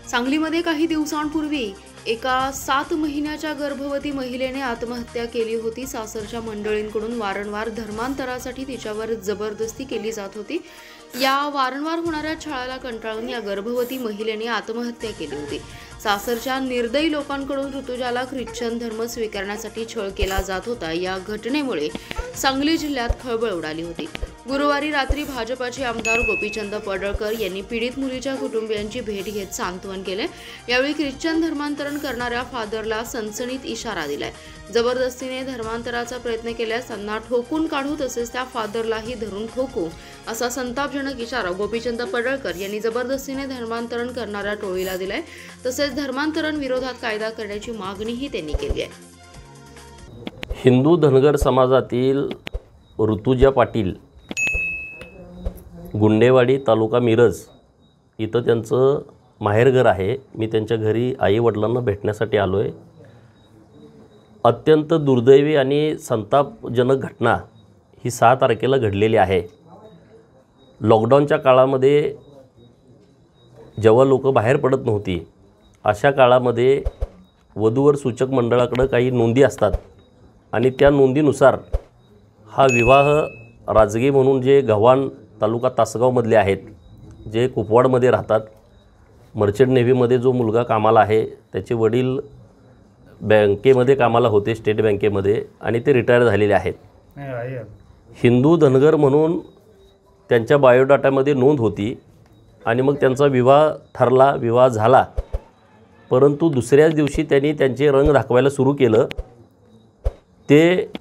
सांगलीमध्ये काही दिवसांपूर्वी एका 7 महिन्याच्या गर्भवती महिलेने आत्महत्या केली होती। सासरच्या मंडळींकडून वारंवार धर्मांतरासाठी तिच्यावर जबरदस्ती केली जात होती। या वारंवार होणाऱ्या छळाला कंटाळून या गर्भवती महिलेने आत्महत्या केली होती। सासरच्या निर्दयी लोकांकडून ऋतुजाला ख्रिश्चन धर्म स्वीकारण्यासाठी छळ केला जात होता। या घटनेमुळे सांगली जिल्ह्यात खळबळ उडाली होती। गुरुवारी रात्री भाजपाचे आमदार गोपीचंद पडळकर यांनी पीडित मुलीच्या कुटुंबियांची भेट घेत सांत्वन केले। यावेळी ख्रिश्चन धर्मांतरण करणाऱ्या फादरला सनसनीत इशारा दिलाय। जबरदस्तीने धर्मांतराचा प्रयत्न केल्यास त्यांना ठोकून काढू, तसेच त्या फादरलाही धरून ठोकू, असा संतापजनक इशारा गोपीचंद पडळकर यांनी जबरदस्तीने धर्मांतरण करणाऱ्या टोळीला दिलाय। तसेच धर्मांतरण विरोधात कायदा करण्याची मागणीही त्यांनी केली आहे। हिंदू धनगर समाजातील ऋतुजा पाटील, गुंडेवाडी तालुका मिरज इथं त्यांचं माहेरघर आहे। मी त्यांच्या घरी आई वडिलांना भेटण्यासाठी आलो आहे। अत्यंत दुर्दैवी आणि संतापजनक घटना ही 6 तारखेला घडलेली आहे। लॉकडाऊनच्या काळामध्ये जेव्हा लोक बाहेर पडत नव्हती, अशा काळामध्ये वधूवर सूचक मंडळाकडे काही नोंदी असतात आणि त्या नोंदीनुसार हा विवाह राजगे म्हणून जे गव्हाण तालुका तासगावमधले आहेत, जे कुपवाडमध्ये राहतात, मर्चंट नेव्हीमध्ये जो मुलगा कामाला आहे त्याचे वडील बँकेमध्ये कामाला होते, स्टेट बँकेमध्ये, आणि ते रिटायर झालेले आहेत। हिंदू धनगर म्हणून त्यांच्या बायोडाटामध्ये नोंद होती आणि मग त्यांचा विवाह ठरला, विवाह झाला। परंतु दुसऱ्याच दिवशी त्यांनी त्यांचे रंग दाखवायला सुरू केलं। ते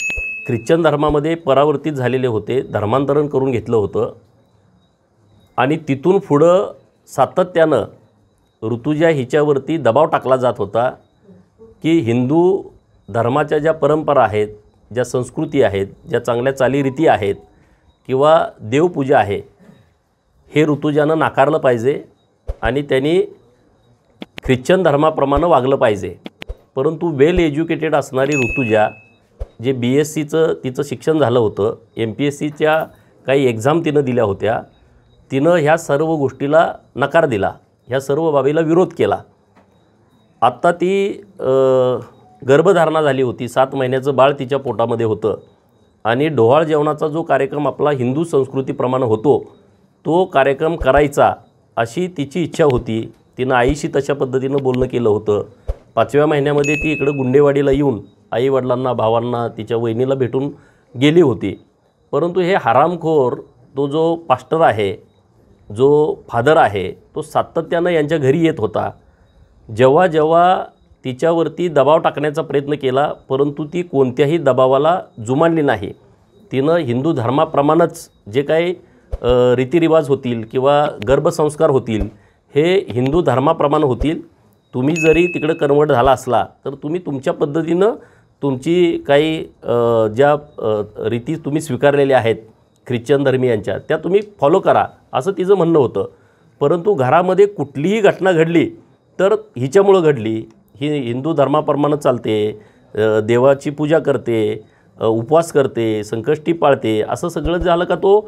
ख्रिश्चन धर्मामध्ये परावर्तित झालेले होते, धर्मांतरण करून घेतलं होतं आणि तिथून पुढं सातत्यानं ऋतुजा हिच्यावरती दबाव टाकला जात होता की हिंदू धर्माच्या ज्या परंपरा आहेत, ज्या संस्कृती आहेत, ज्या चांगल्या चालीरीती आहेत किंवा देवपूजा आहे, हे ऋतुजानं नाकारलं पाहिजे आणि त्यांनी ख्रिश्चन धर्माप्रमाणे वागलं पाहिजे। परंतु वेल एज्युकेटेड असणारी ऋतुजा, जे BScचं तिचं शिक्षण झालं होतं, MPSCच्या काही एक्झाम तिनं दिल्या होत्या, तिनं ह्या सर्व गोष्टीला नकार दिला, ह्या सर्व बाबीला विरोध केला। आत्ता ती गर्भधारणा झाली होती, 7 महिन्याचं बाळ तिच्या पोटामध्ये होतं आणि डोहाळ जेवणाचा जो कार्यक्रम आपला हिंदू संस्कृतीप्रमाणे होतो, तो कार्यक्रम करायचा अशी तिची इच्छा होती। तिनं आईशी तशा पद्धतीनं बोलणं केलं होतं। 5व्या महिन्यामध्ये ती इकडं गुंडेवाडीला येऊन आई वडिलांना, भावांना, तिच्या वहिनीला भेटून गेली होती। परंतु हे हरामखोर तो जो पास्टर आहे, जो फादर आहे, तो सातत्यानं यांच्या घरी येत होता। जेव्हा जेव्हा तिच्यावरती दबाव टाकण्याचा प्रयत्न केला, परंतु ती कोणत्याही दबावाला जुमानली नाही। तिनं हिंदू धर्माप्रमाणेच जे काही रीतिरिवाज होतील किंवा गर्भसंस्कार होतील, हे हिंदू धर्माप्रमाणे होतील। तुम्ही जरी तिकडे कन्वर्ट झाला असला तर तुम्ही तुमच्या पद्धतीनं तुमची काही ज्या रीती तुम्ही स्वीकारलेल्या आहेत ख्रिश्चन धर्मीयांच्या, त्या तुम्ही फॉलो करा, असं तिचं म्हणणं होतं। परंतु घरामध्ये कुठलीही घटना घडली तर हिच्यामुळं घडली। ही हिंदू धर्माप्रमाणे चालते, देवाची पूजा करते, उपवास करते, संकष्टी पाळते, असं सगळं झालं का तो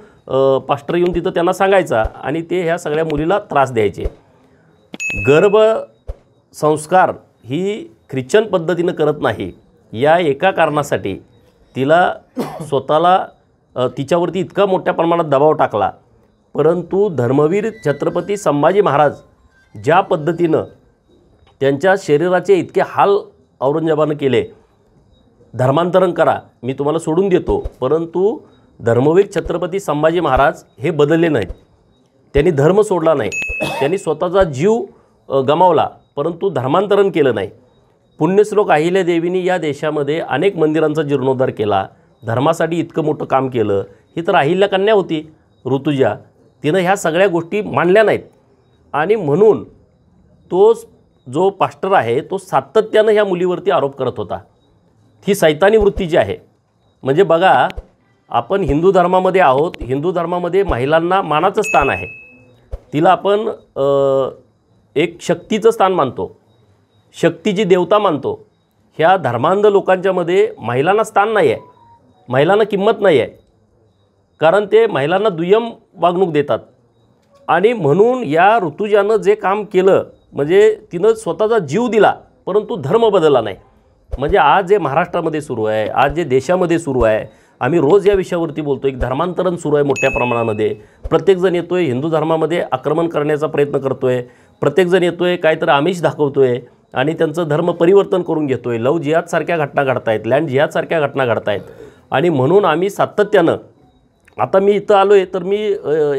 पास्टर येऊन तिथं त्यांना सांगायचा आणि ते ह्या सगळ्या मुलीला त्रास द्यायचे। गर्भसंस्कार ही ख्रिश्चन पद्धतीनं करत नाही, या एका कारणासाठी तिला स्वतःला तिच्यावरती इतका मोठ्या प्रमाणात दबाव टाकला। परंतु धर्मवीर छत्रपती संभाजी महाराज ज्या पद्धतीनं त्यांच्या शरीराचे इतके हाल औरंगजेबानं केले, धर्मांतरण करा, मी तुम्हाला सोडून देतो, परंतु धर्मवीर छत्रपती संभाजी महाराज हे बदलले नाहीत। त्यांनी धर्म सोडला नाही, त्यांनी स्वतःचा जीव गमावला, परंतु धर्मांतरण केलं नाही। पुण्यश्लोक अहिल्यादेवींनी या देशामध्ये अनेक मंदिरांचा जीर्णोद्धार केला, धर्मासाठी इतकं मोठं काम केलं। ही तर अहिल्या कन्या होती ऋतुजा, तिनं ह्या सगळ्या गोष्टी मानल्या नाहीत आणि म्हणून तो जो पास्टर आहे तो सातत्यानं ह्या मुलीवरती आरोप करत होता। ही सैतानी वृत्ती जी आहे, म्हणजे बघा, आपण हिंदू धर्मामध्ये आहोत, हिंदू धर्मामध्ये महिलांना मानाचं स्थान आहे, तिला आपण एक शक्तीचं स्थान मानतो, शक्तीची देवता मानतो। ह्या धर्मांध लोकांच्यामध्ये महिलांना स्थान नाही आहे, महिलांना किंमत नाही आहे, कारण ते महिलांना दुय्यम वागणूक देतात। आणि म्हणून या ऋतुजानं जे काम केलं म्हणजे तिनं स्वतःचा जीव दिला परंतु धर्म बदलला नाही. म्हणजे आज जे महाराष्ट्रामध्ये सुरू आहे, आज जे देशामध्ये सुरू आहे, आम्ही रोज या विषयावरती बोलतो. एक धर्मांतरण सुरू आहे मोठ्या प्रमाणामध्ये. प्रत्येकजण येतो आहे हिंदू धर्मामध्ये आक्रमण करण्याचा प्रयत्न करतो आहे. प्रत्येकजण येतो आहे काहीतरी आमिष दाखवतो आहे आणि त्यांचं धर्म परिवर्तन करून घेतो आहे. लव जिहादसारख्या घटना घडत आहेत, लँड जिहादसारख्या घटना घडत आहेत. आणि म्हणून आम्ही सातत्यानं, आता मी इथं आलो आहे तर मी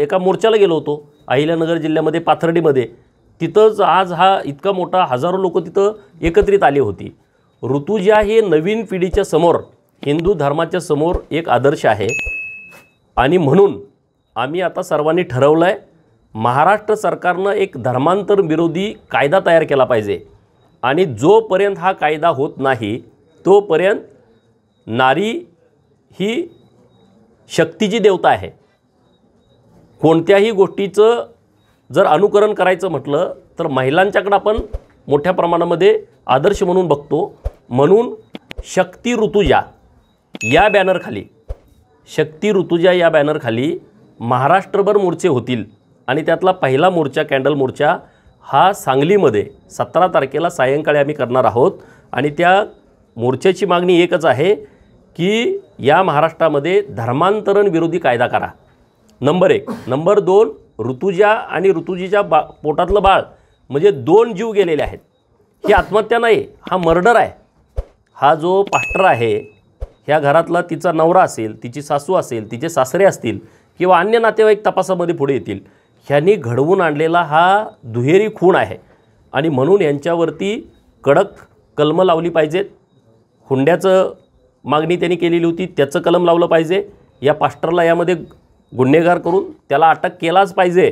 एका मोर्चाला गेलो होतो अहिल्यानगर जिल्ह्यामध्ये पाथर्डीमध्ये. तिथंच आज हा इतका मोठा हजारो लोक तिथं एकत्रित आली होती. ऋतुजा हे नवीन पिढीच्या समोर, हिंदू धर्माच्या समोर एक आदर्श आहे. आणि म्हणून आम्ही आता सर्वांनी ठरवलं आहे महाराष्ट्र सरकारनं एक धर्मांतर विरोधी कायदा तयार केला पाहिजे. आणि जोपर्यंत हा कायदा होत नाही तोपर्यंत नारी ही शक्तीची देवता आहे. कोणत्याही गोष्टीचं जर अनुकरण करायचं म्हटलं तर महिलांच्याकडे आपण मोठ्या प्रमाणामध्ये आदर्श म्हणून बघतो. म्हणून शक्ती ऋतुजा या बॅनरखाली, शक्ती ऋतुजा या बॅनरखाली महाराष्ट्रभर मोर्चे होतील. आणि त्यातला पहिला मोर्चा, कॅन्डल मोर्चा हा सांगलीमध्ये 17 तारखेला सायंकाळी आम्ही करणार आहोत. आणि त्या मोर्चाची मागणी एकच आहे की या महाराष्ट्रामध्ये धर्मांतरण विरोधी कायदा करा, नंबर 1. नंबर 2, ऋतुजा आणि ऋतुजीच्या पोटातलं बाळ म्हणजे 2 जीव गेलेले आहेत. ही आत्महत्या नाही, हा मर्डर आहे. हा जो पास्टर आहे, ह्या घरातला तिचा नवरा असेल, तिची सासू असेल, तिचे सासरे असतील किंवा अन्य नातेवाईक तपासामध्ये पुढे येतील, ह्यांनी घडवून आणलेला हा दुहेरी खून आहे. आणि म्हणून यांच्यावरती कडक कलमं लावली पाहिजेत. हुंड्याचं मागणी त्यांनी केलेली होती, त्याचं कलम लावलं पाहिजे. या पास्टरला यामध्ये गुन्हेगार करून त्याला अटक केलाच पाहिजे.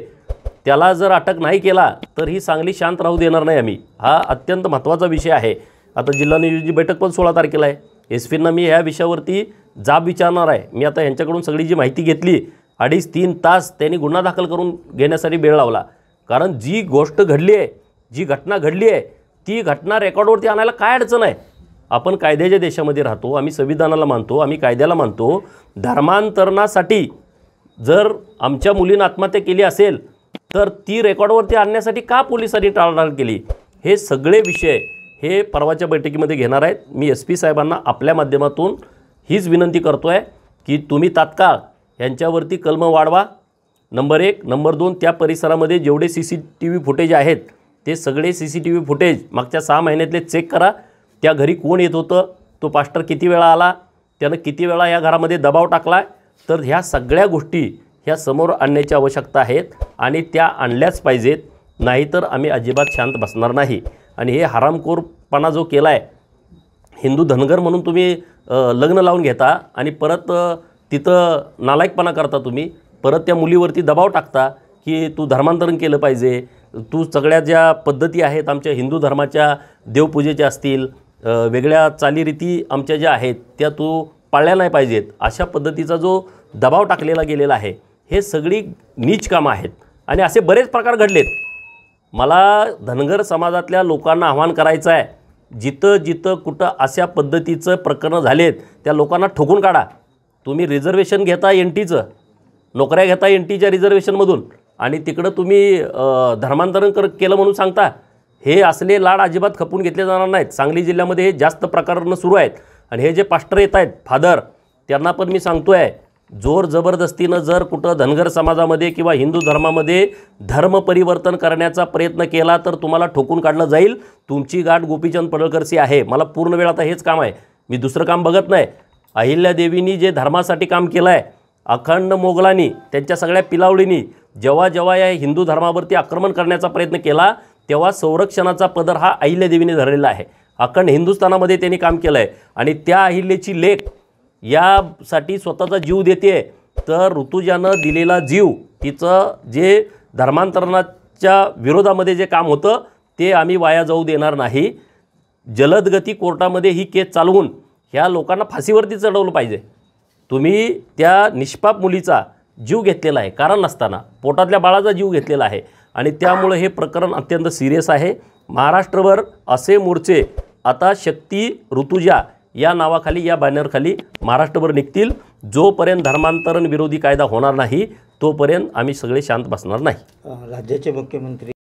त्याला जर अटक नाही केला तर ही सांगली शांत राहू देणार नाही आम्ही. हा अत्यंत महत्त्वाचा विषय आहे. आता जिल्हा नियोजनाची बैठक पण 16 तारखेला आहे. एसपींना मी ह्या विषयावरती जाब विचारणार आहे. मी आता यांच्याकडून सगळी जी माहिती घेतली, 2.5-3 तास त्यांनी गुन्हा दाखल करून घेण्यासाठी वेळ लावला. कारण जी गोष्ट घडली आहे, जी घटना घडली आहे, ती घटना रेकॉर्डवरती आणायला काय अडचण आहे. आपण कायद्याच्या देशामध्ये राहतो, आम्ही संविधानाला मानतो, आम्ही कायद्याला मानतो. धर्मांतरणासाठी जर आमच्या मुलीनं आत्महत्या केली असेल तर ती रेकॉर्डवरती आणण्यासाठी का पोलिसांनी टाळाटाळ केली, हे सगळे विषय हे परवाच्या बैठकीमध्ये घेणार आहेत. मी SP साहेबांना आपल्या माध्यमातून हीच विनंती करतो आहे की तुम्ही तात्काळ यांच्यावरती कलम वाढवा, नंबर 1. नंबर 2, त्या परिसरामध्ये जेवढे CCTV फुटेज आहेत ते सगळे CCTV फुटेज मागच्या 6 महिन्यातले चेक करा. त्या घरी कोण येत होतं, तो पास्टर किती वेळा आला, त्यानं किती वेळा या घरामध्ये दबाव टाकला. तर ह्या सगळ्या गोष्टी ह्या समोर आणण्याची आवश्यकता आहेत आणि त्या आणल्याच पाहिजेत. नाहीतर आम्ही अजिबात शांत बसणार नाही. आणि हे हरामखोरपणा जो केला आहे, हिंदू धनगर म्हणून तुम्ही लग्न लावून घेता आणि परत तिथं नालायकपणा करता. तुम्ही परत त्या मुलीवरती दबाव टाकता की तू धर्मांतरण केलं पाहिजे, तू सगळ्या ज्या पद्धती आहेत आमच्या हिंदू धर्माच्या देवपूजेच्या असतील, वेगळ्या चालीरीती आमच्या ज्या आहेत त्या तू पाळल्या नाही पाहिजेत, अशा पद्धतीचा जो दबाव टाकलेला गेलेला आहे, हे सगळी नीच कामं आहेत. आणि असे बरेच प्रकार घडलेत. मला धनगर समाजातल्या लोकांना आव्हान करायचं आहे, जिथं जिथं कुठं अशा पद्धतीचं प्रकरणं झालेत त्या लोकांना ठोकून काढा. तुम्ही रिझर्वेशन घेता NTचं, नोकऱ्या घेता NTच्या रिझर्वेशनमधून आणि तिकडं तुम्ही धर्मांतरण केलं म्हणून सांगता. हे असले लाड अजिबात खपून घेतले जाणार नाहीत. सांगली जिल्ह्यामध्ये हे जास्त प्रकरणं सुरू आहेत. आणि हे जे पास्टर येत आहेत फादर, त्यांना पण मी सांगतो आहे, जोर जबरदस्तीनं जर कुठं धनगर समाजामध्ये किंवा हिंदू धर्मामध्ये धर्म परिवर्तन करण्याचा प्रयत्न केला तर तुम्हाला ठोकून काढलं जाईल. तुमची गाठ गोपीचंद पडळकरशी आहे. मला पूर्ण वेळ आता हेच काम आहे, मी दुसरं काम बघत नाही. अहिल्यादेवींनी जे धर्मासाठी काम केलं आहे, अखंड मोगलांनी त्यांच्या सगळ्या पिलावळींनी जेव्हा जेव्हा या हिंदू धर्मावरती आक्रमण करण्याचा प्रयत्न केला तेव्हा संरक्षणाचा पदर हा अहिल्यादेवीने धरलेला आहे. अखंड हिंदुस्थानामध्ये त्यांनी काम केलं आहे. आणि त्या अहिल्याची लेक यासाठी स्वतःचा जीव देते. तर ऋतुजानं दिलेला जीव, तिचं जे धर्मांतरणाच्या विरोधामध्ये जे काम होतं ते आम्ही वाया जाऊ देणार नाही. जलदगती कोर्टामध्ये ही केस चालवून ह्या लोकांना फाशीवरती चढवलं पाहिजे. तुम्ही त्या निष्पाप मुलीचा जीव घेतलेला आहे, कारण नसताना पोटातल्या बाळाचा जीव घेतलेला आहे. आणि त्यामुळे हे प्रकरण अत्यंत सिरियस आहे. महाराष्ट्रभर असे मोर्चे आता शक्ती ऋतुजा या नावाखाली, या बॅनरखाली महाराष्ट्रभर निघतील. जोपर्यंत धर्मांतरण विरोधी कायदा होणार नाही तोपर्यंत आम्ही सगळे शांत बसणार नाही. राज्याचे मुख्यमंत्री